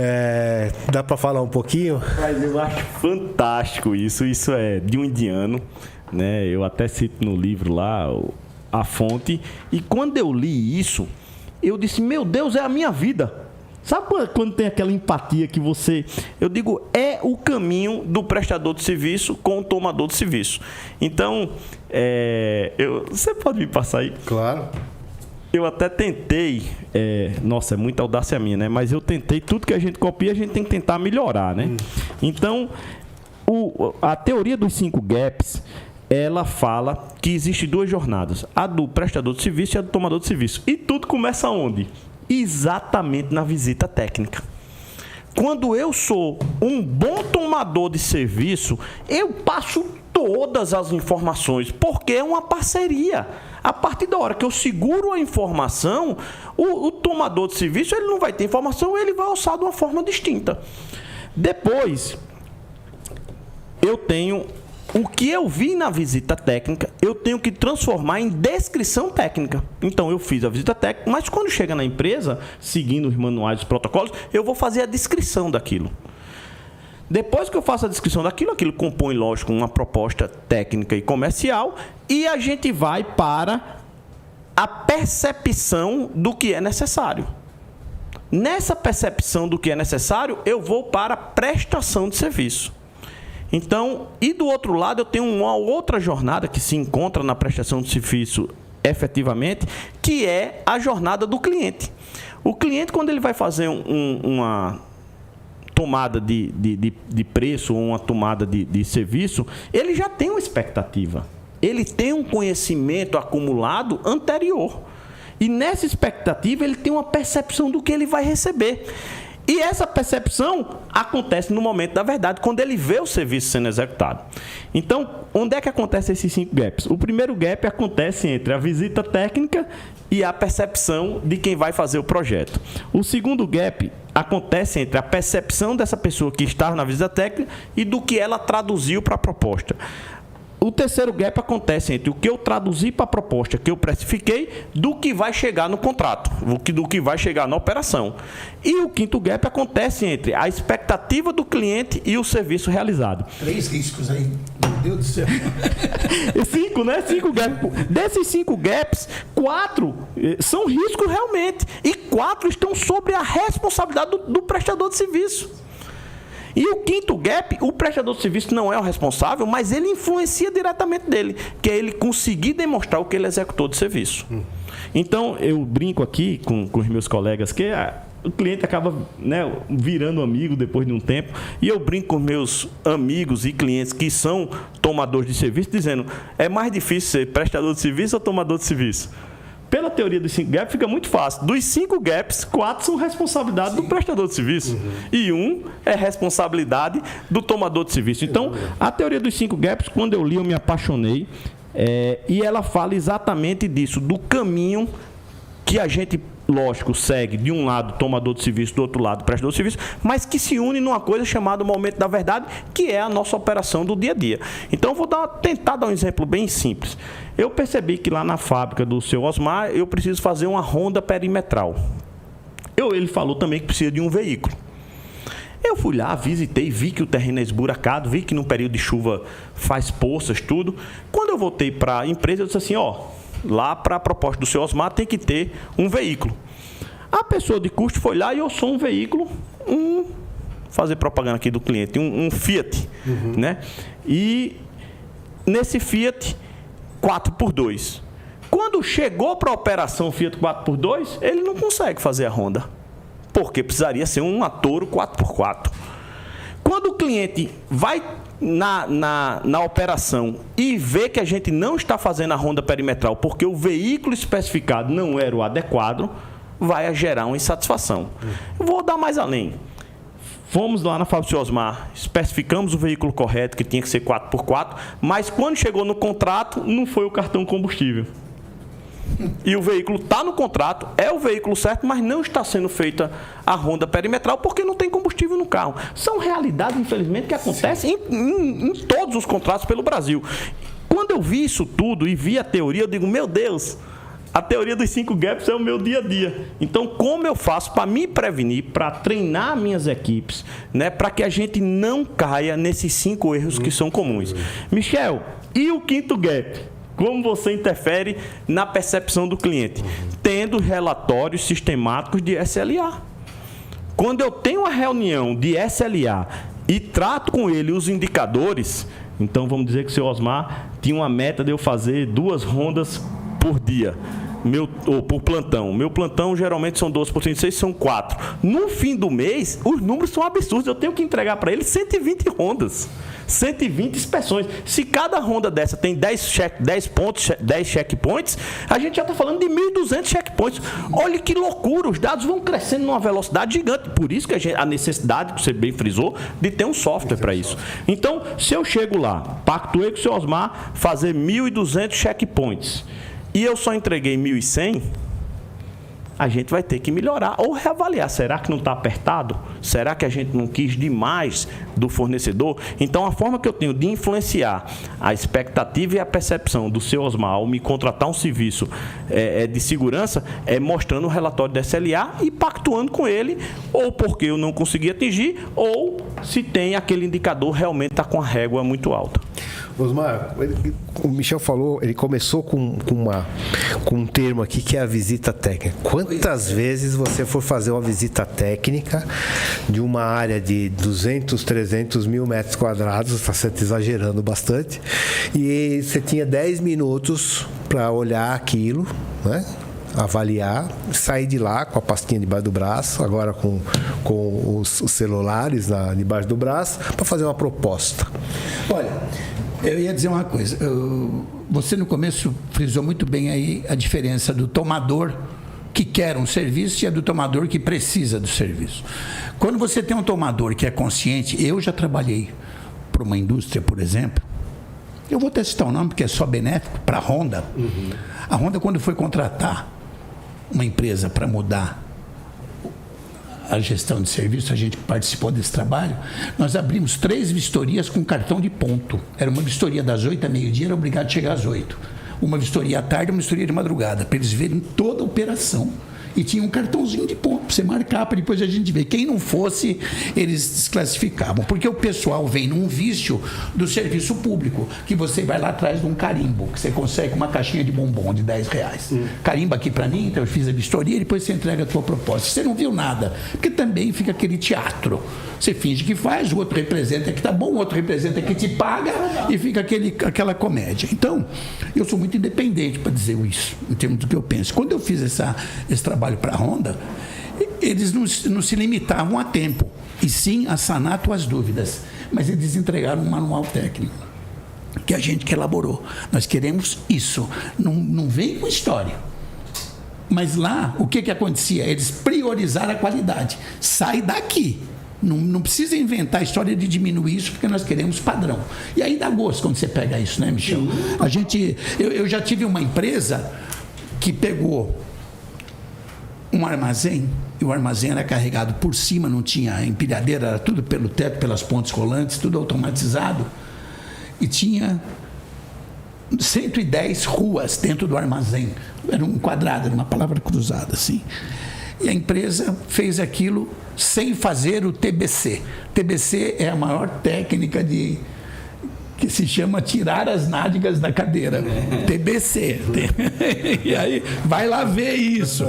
Dá para falar um pouquinho? Mas eu acho fantástico isso. Isso é de um indiano, né? Eu até cito no livro lá a fonte. E quando eu li isso, eu disse, meu Deus, é a minha vida. Sabe quando tem aquela empatia que você... Eu digo, é o caminho do prestador de serviço com o tomador de serviço. Então, você pode me passar aí? Claro. Eu até tentei... nossa, é muita audácia minha, né? Mas eu tentei, tudo que a gente copia, a gente tem que tentar melhorar, né? Então, a teoria dos 5 gaps... ela fala que existe 2 jornadas. A do prestador de serviço e a do tomador de serviço. E tudo começa onde? Exatamente na visita técnica. Quando eu sou um bom tomador de serviço, eu passo todas as informações, porque é uma parceria. A partir da hora que eu seguro a informação, o tomador de serviço ele não vai ter informação, ele vai alçar de uma forma distinta. Depois, eu tenho o que eu vi na visita técnica, eu tenho que transformar em descrição técnica. Então, eu fiz a visita técnica, mas quando chega na empresa, seguindo os manuais, os protocolos, eu vou fazer a descrição daquilo. Depois que eu faço a descrição daquilo, aquilo compõe, lógico, uma proposta técnica e comercial, e a gente vai para a percepção do que é necessário. Nessa percepção do que é necessário, eu vou para a prestação de serviço. Então, e do outro lado, eu tenho uma outra jornada que se encontra na prestação de serviço efetivamente, que é a jornada do cliente. O cliente, quando ele vai fazer uma tomada de preço ou uma tomada de serviço, ele já tem uma expectativa. Ele tem um conhecimento acumulado anterior. E nessa expectativa, ele tem uma percepção do que ele vai receber. E essa percepção acontece no momento da verdade, quando ele vê o serviço sendo executado. Então, onde é que acontecem esses 5 gaps? O primeiro gap acontece entre a visita técnica e a percepção de quem vai fazer o projeto. O segundo gap acontece entre a percepção dessa pessoa que está na visita técnica e do que ela traduziu para a proposta. O terceiro gap acontece entre o que eu traduzi para a proposta, que eu precifiquei, do que vai chegar no contrato, do que vai chegar na operação. E o quinto gap acontece entre a expectativa do cliente e o serviço realizado. 3 riscos aí, meu Deus do céu. 5, né? 5 gaps. Desses 5 gaps, 4 são riscos realmente. E 4 estão sobre a responsabilidade do prestador de serviço. E o quinto gap, o prestador de serviço não é o responsável, mas ele influencia diretamente dele, que é ele conseguir demonstrar o que ele executou de serviço. Então, eu brinco aqui com os meus colegas que o cliente acaba, né, virando amigo depois de um tempo, e eu brinco com meus amigos e clientes que são tomadores de serviço, dizendo, é mais difícil ser prestador de serviço ou tomador de serviço? Pela teoria dos 5 gaps, fica muito fácil. Dos 5 gaps, 4 são responsabilidade do prestador de serviço. E 1 é responsabilidade do tomador de serviço. Então, a teoria dos 5 gaps, quando eu li, eu me apaixonei. E ela fala exatamente disso, do caminho que a gente, lógico, segue de um lado tomador de serviço, do outro lado prestador de serviço, mas que se une numa coisa chamada momento da verdade, que é a nossa operação do dia a dia. Então, eu vou tentar dar um exemplo bem simples. Eu percebi que lá na fábrica do seu Osmar, eu preciso fazer uma ronda perimetral. Ele falou também que precisa de um veículo. Eu fui lá, visitei, vi que o terreno é esburacado, vi que no período de chuva faz poças, tudo. Quando eu voltei para a empresa, eu disse assim, lá para a proposta do seu Osmar tem que ter um veículo. A pessoa de custo foi lá e eu sou um veículo, fazer propaganda aqui do cliente, um Fiat, né? E nesse Fiat 4x2. Quando chegou para a operação Fiat 4x2, ele não consegue fazer a ronda, porque precisaria ser um Toro 4x4. Quando o cliente vai na operação e vê que a gente não está fazendo a ronda perimetral porque o veículo especificado não era o adequado, vai gerar uma insatisfação. Eu vou dar mais além. Fomos lá na fábrica do seu Osmar, especificamos o veículo correto, que tinha que ser 4x4, mas quando chegou no contrato, não foi o cartão combustível. E o veículo está no contrato, é o veículo certo, mas não está sendo feita a ronda perimetral porque não tem combustível no carro. São realidades, infelizmente, que acontecem em todos os contratos pelo Brasil. Quando eu vi isso tudo e vi a teoria, eu digo, meu Deus, a teoria dos 5 gaps é o meu dia a dia. Então, como eu faço para me prevenir, para treinar minhas equipes, né, para que a gente não caia nesses 5 erros que são comuns? Michel, e o quinto gap? Como você interfere na percepção do cliente? Tendo relatórios sistemáticos de SLA. Quando eu tenho uma reunião de SLA e trato com ele os indicadores, então vamos dizer que o seu Osmar tinha uma meta de eu fazer 2 rondas por dia, ou por plantão. Meu plantão geralmente são 12 por 36, são 4. No fim do mês, os números são absurdos. Eu tenho que entregar para ele 120 rondas. 120 inspeções. Se cada ronda dessa tem 10 pontos, 10 checkpoints, a gente já está falando de 1.200 checkpoints. Olha que loucura, os dados vão crescendo numa velocidade gigante. Por isso que a necessidade, que você bem frisou, de ter um software para isso. Então, se eu chego lá, pactuei com o seu Osmar, fazer 1.200 checkpoints, e eu só entreguei 1.100, a gente vai ter que melhorar ou reavaliar. Será que não está apertado? Será que a gente não quis demais do fornecedor? Então, a forma que eu tenho de influenciar a expectativa e a percepção do seu Osmar ao me contratar um serviço de segurança é mostrando o relatório da SLA e pactuando com ele, ou porque eu não consegui atingir, ou se tem aquele indicador realmente está com a régua muito alta. Osmar, o Michel falou, ele começou com um termo aqui que é a visita técnica. Quantas vezes você for fazer uma visita técnica de uma área de 200, 300 mil metros quadrados, você está exagerando bastante, e você tinha 10 minutos para olhar aquilo, né? Avaliar, sair de lá com a pastinha debaixo do braço, agora com os celulares debaixo do braço, para fazer uma proposta. Olha, eu ia dizer uma coisa. Você no começo frisou muito bem aí a diferença do tomador que quer um serviço e a do tomador que precisa do serviço. Quando você tem um tomador que é consciente, eu já trabalhei para uma indústria, por exemplo, eu vou até citar o nome porque é só benéfico, para a Honda. Uhum. A Honda, quando foi contratar uma empresa para mudar a gestão de serviço, a gente participou desse trabalho, nós abrimos 3 vistorias com cartão de ponto. Era uma vistoria das 8 a meio-dia, era obrigado a chegar às 8. Uma vistoria à tarde e uma vistoria de madrugada, para eles verem toda a operação. E tinha um cartãozinho de ponto para você marcar, para depois a gente ver. Quem não fosse, eles desclassificavam. Porque o pessoal vem num vício do serviço público, que você vai lá atrás de um carimbo, que você consegue uma caixinha de bombom de R$10. Carimba aqui para mim, então eu fiz a vistoria e depois você entrega a tua proposta. Você não viu nada, porque também fica aquele teatro. Você finge que faz, o outro representa que está bom, o outro representa que te paga e fica aquela comédia. Então, eu sou muito independente para dizer isso, em termos do que eu penso. Quando eu fiz esse trabalho para a Honda, eles não se limitavam a tempo, e sim a sanar tuas dúvidas. Mas eles entregaram um manual técnico, que a gente que elaborou. Nós queremos isso. Não vem com história. Mas lá, o que acontecia? Eles priorizaram a qualidade. Sai daqui. Não precisa inventar a história de diminuir isso, porque nós queremos padrão. E aí dá gosto quando você pega isso, né, Michel? Eu já tive uma empresa que pegou um armazém, e o armazém era carregado por cima, não tinha empilhadeira, era tudo pelo teto, pelas pontes rolantes, tudo automatizado, e tinha 110 ruas dentro do armazém. Era um quadrado, era uma palavra cruzada, assim. E a empresa fez aquilo sem fazer o TBC. TBC é a maior técnica que se chama tirar as nádegas da cadeira. TBC. E aí, vai lá ver isso.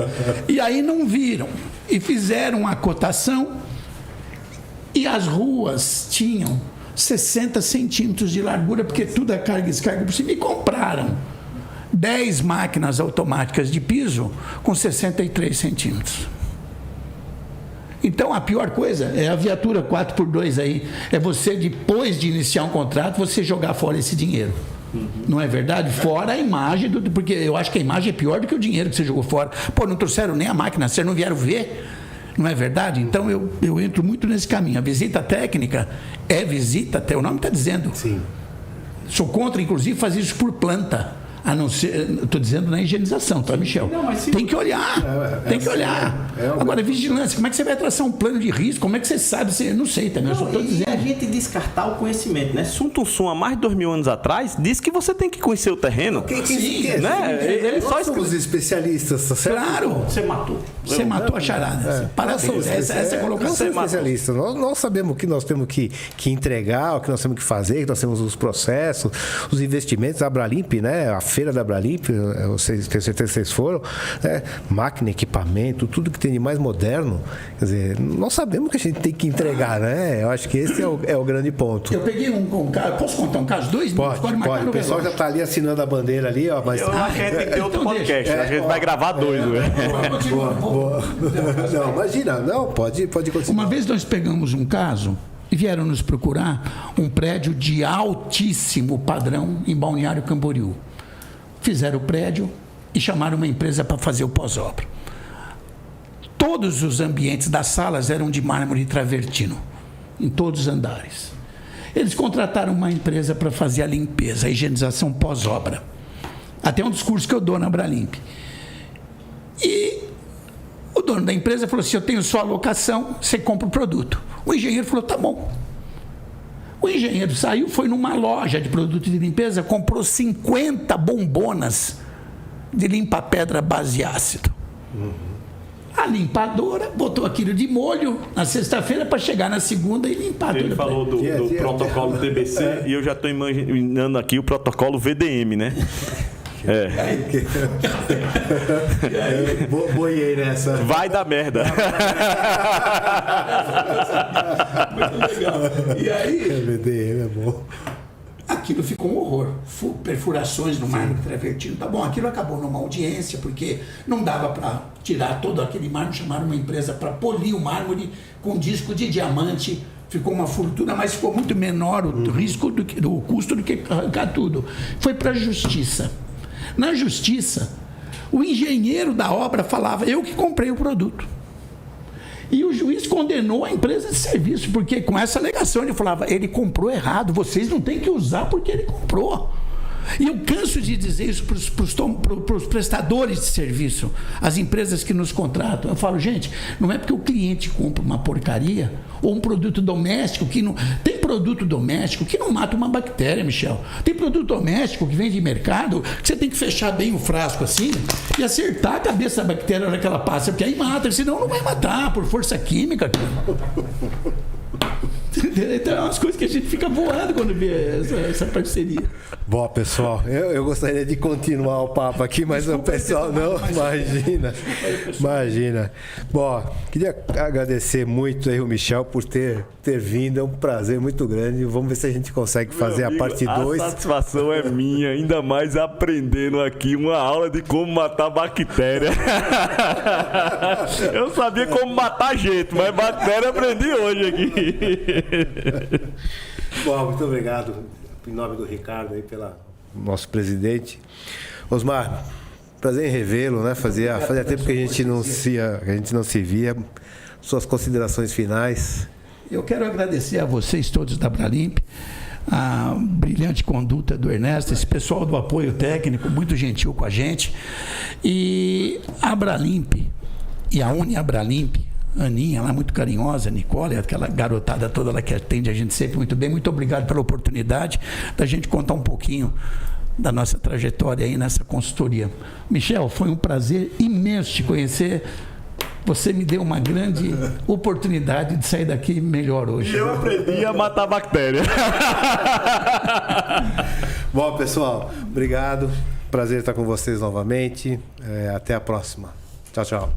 E aí não viram. E fizeram a cotação e as ruas tinham 60 centímetros de largura, porque tudo é carga e descarga por cima, e compraram 10 máquinas automáticas de piso com 63 centímetros. Então, a pior coisa é a viatura 4x2 aí. É você, depois de iniciar um contrato, você jogar fora esse dinheiro. Não é verdade? Fora a imagem, porque eu acho que a imagem é pior do que o dinheiro que você jogou fora. Pô, não trouxeram nem a máquina, vocês não vieram ver? Não é verdade? Então, eu entro muito nesse caminho. A visita técnica é visita, até o nome está dizendo. Sim. Sou contra, inclusive, fazer isso por planta. A não ser, estou dizendo na higienização, tá, Michel? Não, mas tem que olhar, tem que olhar. Agora, vigilância, como é que você vai traçar um plano de risco? Como é que você sabe? Eu não sei também, eu só estou dizendo. E a gente descartar o conhecimento, né? Sun Tzu, há mais de 2000 anos atrás, disse que você tem que conhecer o terreno. Sim, né? Ele só somos especialistas, tá certo? Claro. Você matou. Você matou a charada. Parabéns. Essa colocação. Nós somos especialistas. Nós sabemos o que nós temos que entregar, o que nós temos que fazer, que nós temos os processos, os investimentos. A Abralimp, né? A feira da Abralimp, tenho certeza que vocês foram, né? Máquina, equipamento, tudo que tem de mais moderno. Quer dizer, nós sabemos que a gente tem que entregar, né? Eu acho que esse é o grande ponto. Eu peguei um caso, posso contar um caso? 2 minutos? Pode. O pessoal já está ali assinando a bandeira ali, ó. Mas... Eu acho que a gente tem que ter outro podcast. A gente vai gravar 2, Não, imagina. Não, pode continuar. Uma vez nós pegamos um caso e vieram nos procurar um prédio de altíssimo padrão em Balneário Camboriú. Fizeram o prédio e chamaram uma empresa para fazer o pós-obra. Todos os ambientes das salas eram de mármore travertino, em todos os andares. Eles contrataram uma empresa para fazer a limpeza, a higienização pós-obra. Até um dos cursos que eu dou na Abralimp. E dono da empresa falou assim, eu tenho só alocação, você compra o produto. O engenheiro falou, tá bom. O engenheiro saiu, foi numa loja de produtos de limpeza, comprou 50 bombonas de limpa-pedra base ácido. A limpadora botou aquilo de molho na sexta-feira para chegar na segunda e limpar tudo. Ele falou do protocolo TBC e eu já estou imaginando aqui o protocolo VDM, né? Boiei nessa. Vai dar merda. Muito legal. E aí, VDM é bom. aquilo ficou um horror. Perfurações no mármore travertino. Tá bom, aquilo acabou numa audiência, porque não dava para tirar todo aquele mármore. Chamaram uma empresa para polir o mármore com disco de diamante. Ficou uma fortuna, mas ficou muito menor o risco o custo do que arrancar tudo. Foi para a justiça. Na justiça, o engenheiro da obra falava, eu que comprei o produto. E o juiz condenou a empresa de serviço, porque com essa alegação ele falava, ele comprou errado, vocês não têm que usar porque ele comprou. E eu canso de dizer isso para os prestadores de serviço, as empresas que nos contratam. Eu falo, gente, não é porque o cliente compra uma porcaria ou um produto doméstico que não... Tem produto doméstico que não mata uma bactéria, Michel. Tem produto doméstico que vem de mercado que você tem que fechar bem o frasco assim e acertar a cabeça da bactéria na hora que ela passa, porque aí mata, senão não vai matar por força química. Então é umas coisas que a gente fica voando quando vê essa parceria. Bom, pessoal, eu gostaria de continuar o papo aqui, mas o pessoal não, imagina. Bom, queria agradecer muito aí o Michel por ter vindo, é um prazer muito grande. Vamos ver se a gente consegue fazer a parte 2. A satisfação é minha, ainda mais aprendendo aqui uma aula de como matar bactéria. Eu sabia como matar gente, mas bactéria aprendi hoje aqui. Bom, muito obrigado em nome do Ricardo aí pela nosso presidente. Osmar, prazer em revê-lo, né? Fazia tempo que a gente não se via. Suas considerações finais. Eu quero agradecer a vocês todos da Abralimp, a brilhante conduta do Ernesto, esse pessoal do apoio técnico, muito gentil com a gente. E a Abralimp e a Abralimp, Aninha, ela é muito carinhosa, a Nicole, aquela garotada toda lá que atende a gente sempre muito bem. Muito obrigado pela oportunidade da gente contar um pouquinho da nossa trajetória aí nessa consultoria. Michel, foi um prazer imenso te conhecer. Você me deu uma grande oportunidade de sair daqui melhor hoje. E eu aprendi a matar bactéria. Bom, pessoal, obrigado. Prazer estar com vocês novamente. Até a próxima. Tchau, tchau.